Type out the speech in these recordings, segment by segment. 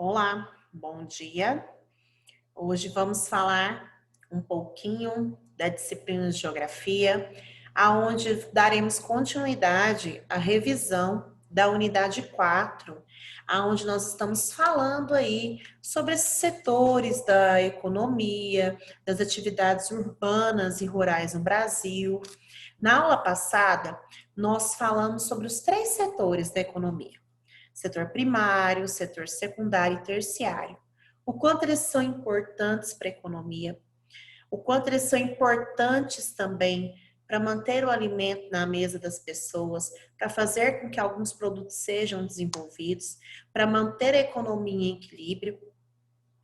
Olá, bom dia. Hoje vamos falar um pouquinho da disciplina de Geografia, aonde daremos continuidade à revisão da unidade 4, aonde nós estamos falando aí sobre esses setores da economia, das atividades urbanas e rurais no Brasil. Na aula passada, nós falamos sobre os três setores da economia: setor primário, setor secundário e terciário. O quanto eles são importantes para a economia, o quanto eles são importantes também para manter o alimento na mesa das pessoas, para fazer com que alguns produtos sejam desenvolvidos, para manter a economia em equilíbrio.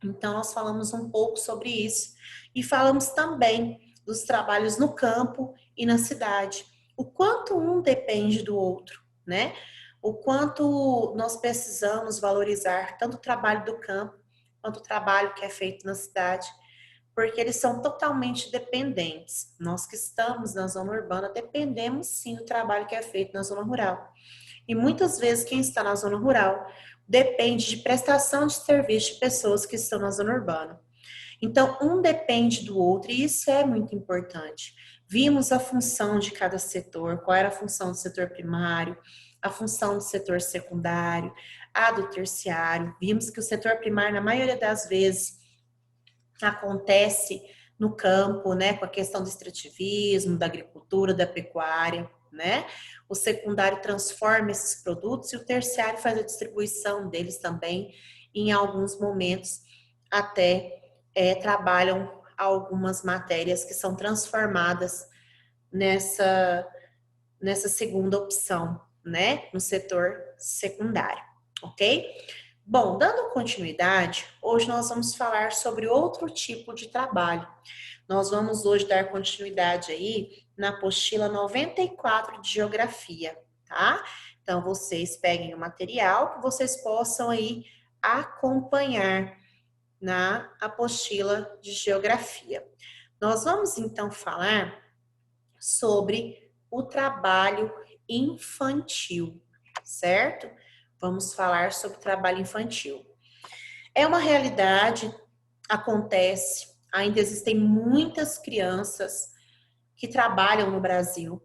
Então, nós falamos um pouco sobre isso e falamos também dos trabalhos no campo e na cidade. O quanto um depende do outro, né? O quanto nós precisamos valorizar tanto o trabalho do campo quanto o trabalho que é feito na cidade, porque eles são totalmente dependentes. Nós que estamos na zona urbana dependemos sim do trabalho que é feito na zona rural. E muitas vezes quem está na zona rural depende de prestação de serviço de pessoas que estão na zona urbana. Então, um depende do outro e isso é muito importante. Vimos a função de cada setor, qual era a função do setor primário, a função do setor secundário, a do terciário. Vimos que o setor primário, na maioria das vezes, acontece no campo, né, com a questão do extrativismo, da agricultura, da pecuária, né? O secundário transforma esses produtos e o terciário faz a distribuição deles também, em alguns momentos até trabalham algumas matérias que são transformadas nessa, nessa segunda opção, né, no setor secundário, ok? Bom, dando continuidade, hoje nós vamos falar sobre outro tipo de trabalho. Nós vamos hoje dar continuidade aí na apostila 94 de Geografia, tá? Então, vocês peguem o material que vocês possam aí acompanhar na apostila de Geografia. Nós vamos então falar sobre o trabalho infantil, certo? Vamos falar sobre trabalho infantil. É uma realidade, acontece, ainda existem muitas crianças que trabalham no Brasil,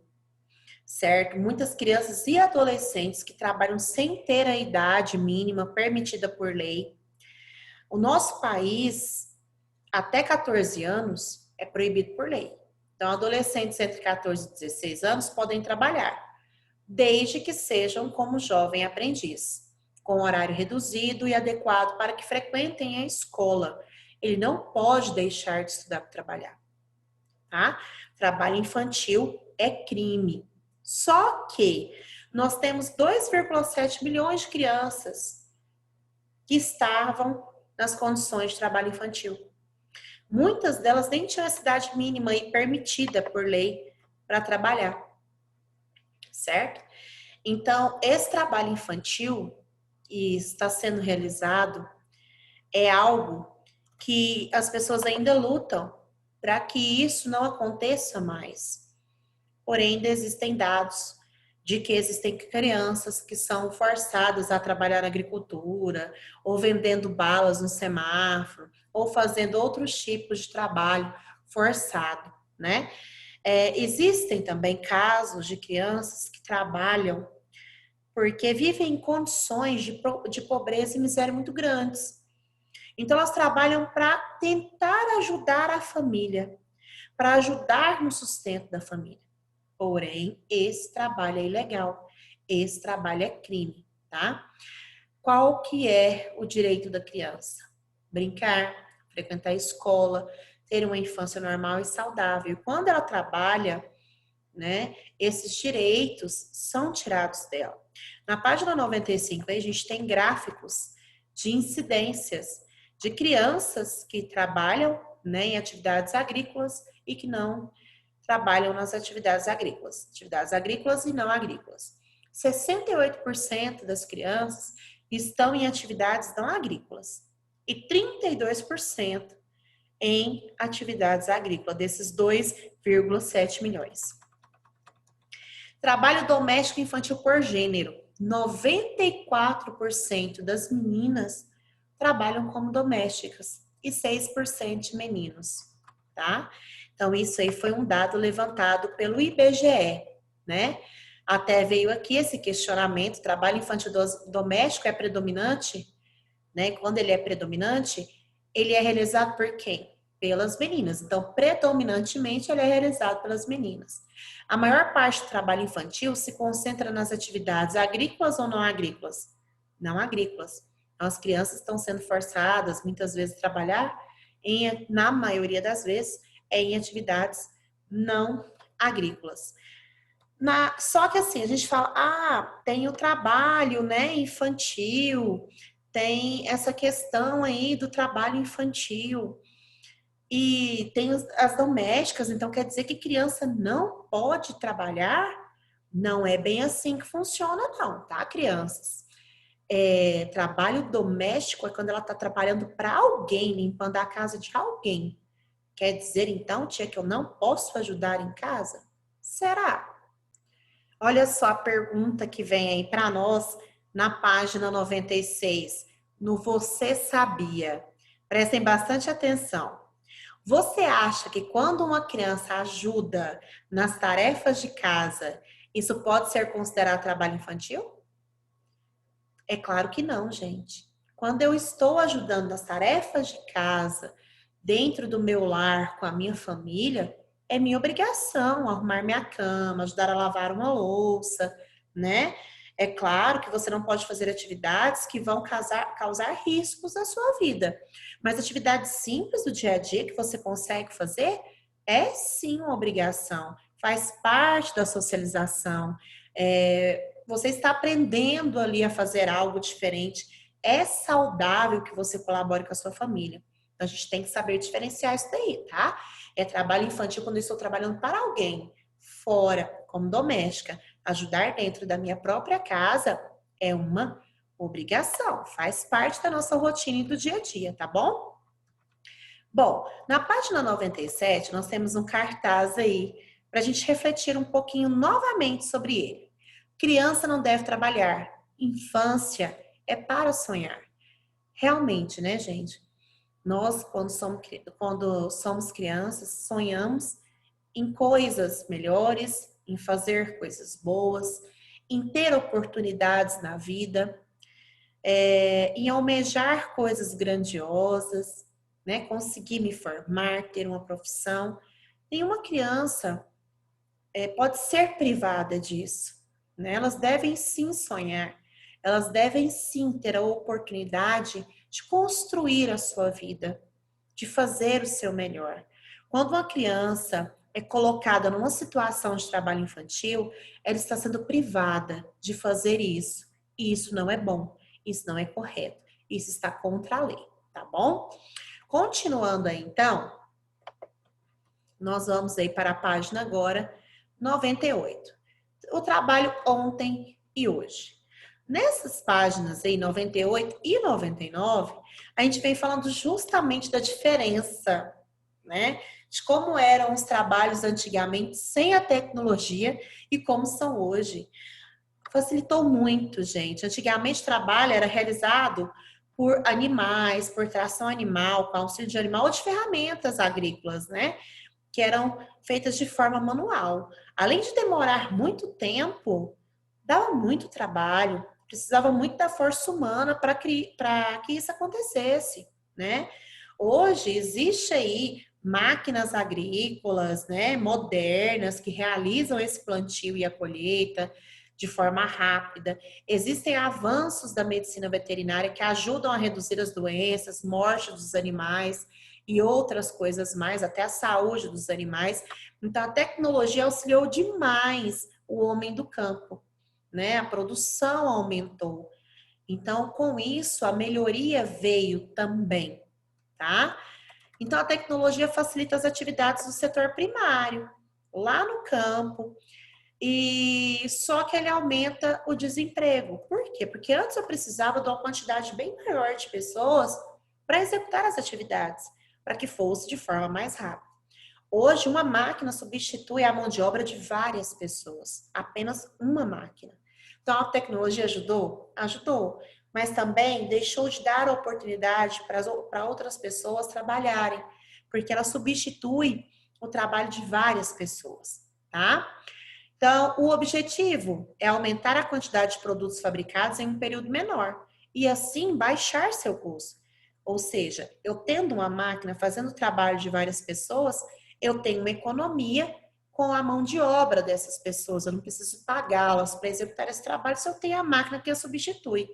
certo? Muitas crianças e adolescentes que trabalham sem ter a idade mínima permitida por lei. O nosso país, até 14 anos, é proibido por lei. Então, adolescentes entre 14 e 16 anos podem trabalhar, desde que sejam como jovem aprendiz, com horário reduzido e adequado para que frequentem a escola. Ele não pode deixar de estudar para trabalhar, tá? Trabalho infantil é crime. Só que nós temos 2,7 milhões de crianças que estavam nas condições de trabalho infantil. Muitas delas nem tinham a idade mínima e permitida por lei para trabalhar, certo? Então, esse trabalho infantil que está sendo realizado é algo que as pessoas ainda lutam para que isso não aconteça mais. Porém, ainda existem dados de que existem crianças que são forçadas a trabalhar na agricultura, ou vendendo balas no semáforo, ou fazendo outros tipos de trabalho forçado, né? Existem também casos de crianças que trabalham porque vivem em condições de pobreza e miséria muito grandes. Então, elas trabalham para tentar ajudar a família, para ajudar no sustento da família. Porém, esse trabalho é ilegal, esse trabalho é crime, tá? Qual que é o direito da criança? Brincar, frequentar a escola, ter uma infância normal e saudável. Quando ela trabalha, né, esses direitos são tirados dela. Na página 95, aí, a gente tem gráficos de incidências de crianças que trabalham, né, em atividades agrícolas e que não trabalham nas atividades agrícolas e não agrícolas. 68% das crianças estão em atividades não agrícolas e 32% em atividades agrícolas, desses 2,7 milhões. Trabalho doméstico infantil por gênero. 94% das meninas trabalham como domésticas e 6% de meninos, tá? Então, isso aí foi um dado levantado pelo IBGE, né? Até veio aqui esse questionamento: trabalho infantil doméstico é predominante, né? Quando ele é predominante, ele é realizado por quem? Pelas meninas. Então, predominantemente, ele é realizado pelas meninas. A maior parte do trabalho infantil se concentra nas atividades agrícolas ou não agrícolas? Não agrícolas. Então, as crianças estão sendo forçadas, muitas vezes, a trabalhar, na maioria das vezes, em atividades não agrícolas. Só que assim, a gente fala, tem o trabalho, né, infantil, tem essa questão aí do trabalho infantil e tem as domésticas, então quer dizer que criança não pode trabalhar? Não é bem assim que funciona não, tá, crianças? Trabalho doméstico é quando ela está trabalhando para alguém, limpando a casa de alguém. Quer dizer, então, tia, que eu não posso ajudar em casa? Será? Olha só a pergunta que vem aí para nós na página 96, no Você Sabia? Prestem bastante atenção. Você acha que quando uma criança ajuda nas tarefas de casa, isso pode ser considerado trabalho infantil? É claro que não, gente. Quando eu estou ajudando nas tarefas de casa, dentro do meu lar, com a minha família, é minha obrigação arrumar minha cama, ajudar a lavar uma louça, né? É claro que você não pode fazer atividades que vão causar riscos à sua vida, mas atividades simples do dia a dia que você consegue fazer é sim uma obrigação, faz parte da socialização. Você está aprendendo ali a fazer algo diferente. É saudável que você colabore com a sua família. Então, a gente tem que saber diferenciar isso daí, tá? É trabalho infantil quando eu estou trabalhando para alguém, fora, como doméstica. Ajudar dentro da minha própria casa é uma obrigação, faz parte da nossa rotina e do dia a dia, tá bom? Bom, na página 97, nós temos um cartaz aí para a gente refletir um pouquinho novamente sobre ele. Criança não deve trabalhar, infância é para sonhar. Realmente, né, gente? Nós, quando somos crianças, sonhamos em coisas melhores, em fazer coisas boas, em ter oportunidades na vida, em almejar coisas grandiosas, né? Conseguir me formar, ter uma profissão. Nenhuma criança pode ser privada disso, né? Elas devem sim sonhar, elas devem sim ter a oportunidade de construir a sua vida, de fazer o seu melhor. Quando uma criança é colocada numa situação de trabalho infantil, ela está sendo privada de fazer isso. E isso não é bom, isso não é correto, isso está contra a lei, tá bom? Continuando aí, então, nós vamos aí para a página agora 98. O trabalho ontem e hoje. Nessas páginas aí, 98 e 99, a gente vem falando justamente da diferença, né? De como eram os trabalhos antigamente sem a tecnologia e como são hoje. Facilitou muito, gente. Antigamente o trabalho era realizado por animais, por tração animal, com auxílio de animal ou de ferramentas agrícolas, né? Que eram feitas de forma manual. Além de demorar muito tempo, dava muito trabalho, precisava muito da força humana para que isso acontecesse, né? Hoje existe aí máquinas agrícolas, né, modernas que realizam esse plantio e a colheita de forma rápida. Existem avanços da medicina veterinária que ajudam a reduzir as doenças, morte dos animais e outras coisas mais, até a saúde dos animais. Então, a tecnologia auxiliou demais o homem do campo, né? A produção aumentou. Então, com isso, a melhoria veio também, tá? Então, a tecnologia facilita as atividades do setor primário, lá no campo, e só que ele aumenta o desemprego. Por quê? Porque antes eu precisava de uma quantidade bem maior de pessoas para executar as atividades, para que fosse de forma mais rápida. Hoje, uma máquina substitui a mão de obra de várias pessoas, apenas uma máquina. Então, a tecnologia ajudou? Ajudou. mas também deixou de dar oportunidade para outras pessoas trabalharem, porque ela substitui o trabalho de várias pessoas, tá? Então, o objetivo é aumentar a quantidade de produtos fabricados em um período menor e assim baixar seu custo. Ou seja, eu tendo uma máquina fazendo o trabalho de várias pessoas, eu tenho uma economia com a mão de obra dessas pessoas. Eu não preciso pagá-las para executar esse trabalho se eu tenho a máquina que a substitui.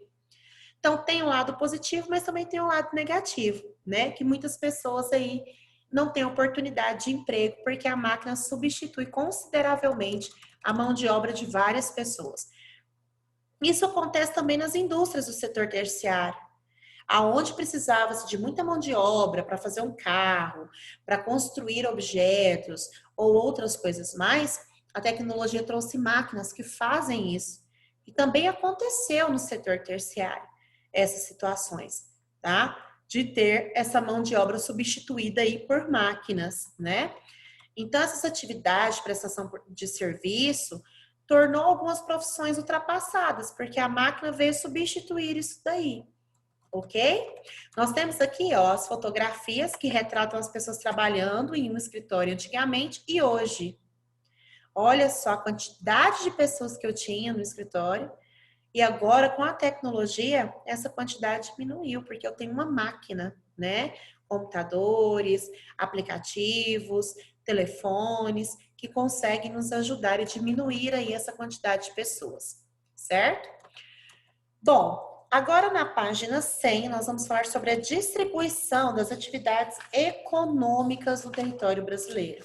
Então, tem um lado positivo, mas também tem um lado negativo, né? Que muitas pessoas aí não têm oportunidade de emprego porque a máquina substitui consideravelmente a mão de obra de várias pessoas. Isso acontece também nas indústrias do setor terciário, aonde precisava-se de muita mão de obra para fazer um carro, para construir objetos ou outras coisas mais, a tecnologia trouxe máquinas que fazem isso. E também aconteceu no setor terciário essas situações, tá? De ter essa mão de obra substituída aí por máquinas, né? Então, essas atividades de prestação de serviço tornou algumas profissões ultrapassadas, porque a máquina veio substituir isso daí, ok? Nós temos aqui, ó, as fotografias que retratam as pessoas trabalhando em um escritório antigamente e hoje. Olha só a quantidade de pessoas que eu tinha no escritório e agora com a tecnologia essa quantidade diminuiu porque eu tenho uma máquina, né? Computadores, aplicativos, telefones que conseguem nos ajudar e diminuir aí essa quantidade de pessoas, certo? Bom, agora na página 100, nós vamos falar sobre a distribuição das atividades econômicas no território brasileiro.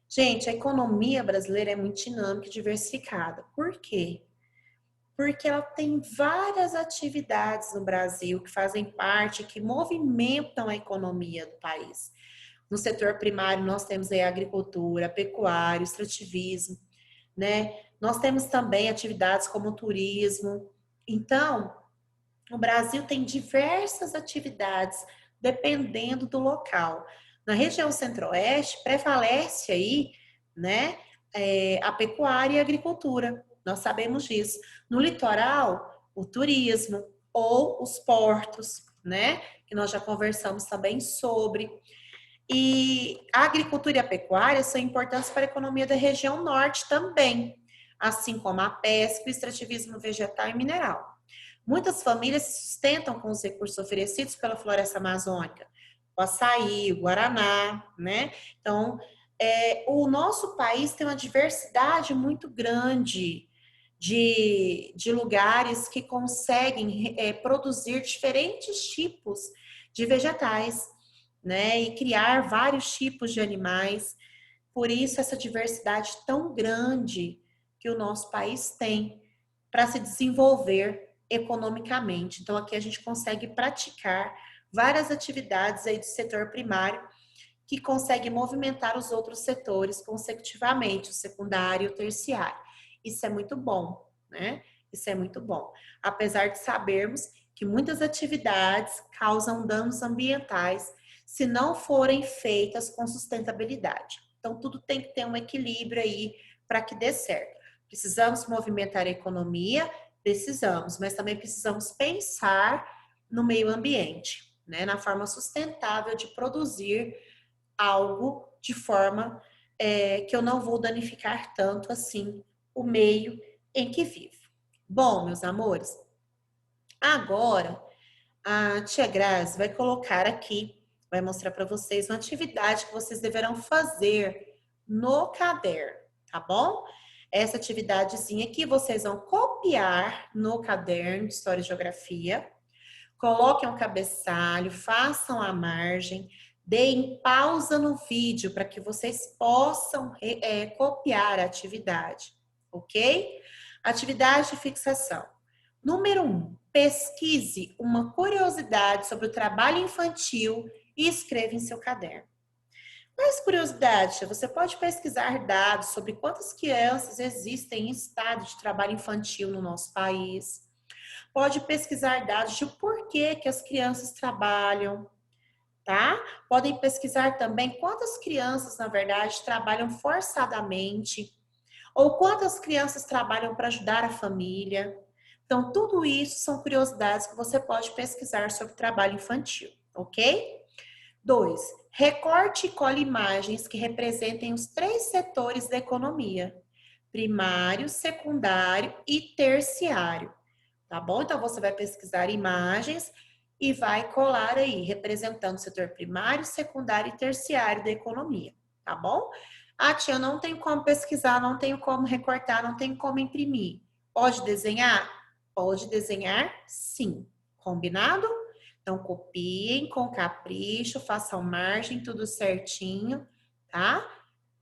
Gente, a economia brasileira é muito dinâmica e diversificada. Por quê? Porque ela tem várias atividades no Brasil que fazem parte, que movimentam a economia do país. No setor primário, nós temos aí a agricultura, a pecuária, o extrativismo, né? Nós temos também atividades como o turismo. Então, o Brasil tem diversas atividades dependendo do local. Na região centro-oeste, prevalece aí, né, a pecuária e a agricultura. Nós sabemos disso. No litoral, o turismo ou os portos, né, que nós já conversamos também sobre. E a agricultura e a pecuária são importantes para a economia da região norte também, assim como a pesca, o extrativismo vegetal e mineral. Muitas famílias se sustentam com os recursos oferecidos pela floresta amazônica, o açaí, o guaraná, né? Então, o nosso país tem uma diversidade muito grande de lugares que conseguem produzir diferentes tipos de vegetais, né? E criar vários tipos de animais. Por isso, essa diversidade tão grande que o nosso país tem para se desenvolver economicamente. Então, aqui a gente consegue praticar várias atividades aí do setor primário que consegue movimentar os outros setores consecutivamente, o secundário e o terciário. Isso é muito bom, né? Isso é muito bom. Apesar de sabermos que muitas atividades causam danos ambientais se não forem feitas com sustentabilidade. Então, tudo tem que ter um equilíbrio aí para que dê certo. Precisamos movimentar a economia, precisamos, mas também precisamos pensar no meio ambiente, né? Na forma sustentável de produzir algo de forma que eu não vou danificar tanto assim o meio em que vivo. Bom, meus amores, agora a tia Grazi vai colocar aqui, vai mostrar para vocês uma atividade que vocês deverão fazer no caderno, tá bom? Essa atividadezinha aqui vocês vão copiar no caderno de História e Geografia, coloquem um cabeçalho, façam a margem, deem pausa no vídeo para que vocês possam copiar a atividade, ok? Atividade de fixação. Número 1, pesquise uma curiosidade sobre o trabalho infantil e escreva em seu caderno. Quais curiosidades? Você pode pesquisar dados sobre quantas crianças existem em estado de trabalho infantil no nosso país. Pode pesquisar dados de porquê que as crianças trabalham, tá? Podem pesquisar também quantas crianças, na verdade, trabalham forçadamente ou quantas crianças trabalham para ajudar a família. Então, tudo isso são curiosidades que você pode pesquisar sobre trabalho infantil, ok? 2. Recorte e cole imagens que representem os 3 setores da economia: primário, secundário e terciário. Tá bom? Então, você vai pesquisar imagens e vai colar aí, representando o setor primário, secundário e terciário da economia. Tá bom? Ah, tia, eu não tenho como pesquisar, não tenho como recortar, não tenho como imprimir. Pode desenhar? Pode desenhar, sim. Combinado? Então, copiem com capricho, façam margem, tudo certinho, tá?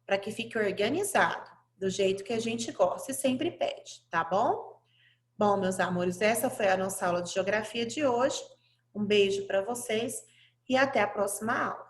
Para que fique organizado, do jeito que a gente gosta e sempre pede, tá bom? Bom, meus amores, essa foi a nossa aula de geografia de hoje. Um beijo para vocês e até a próxima aula.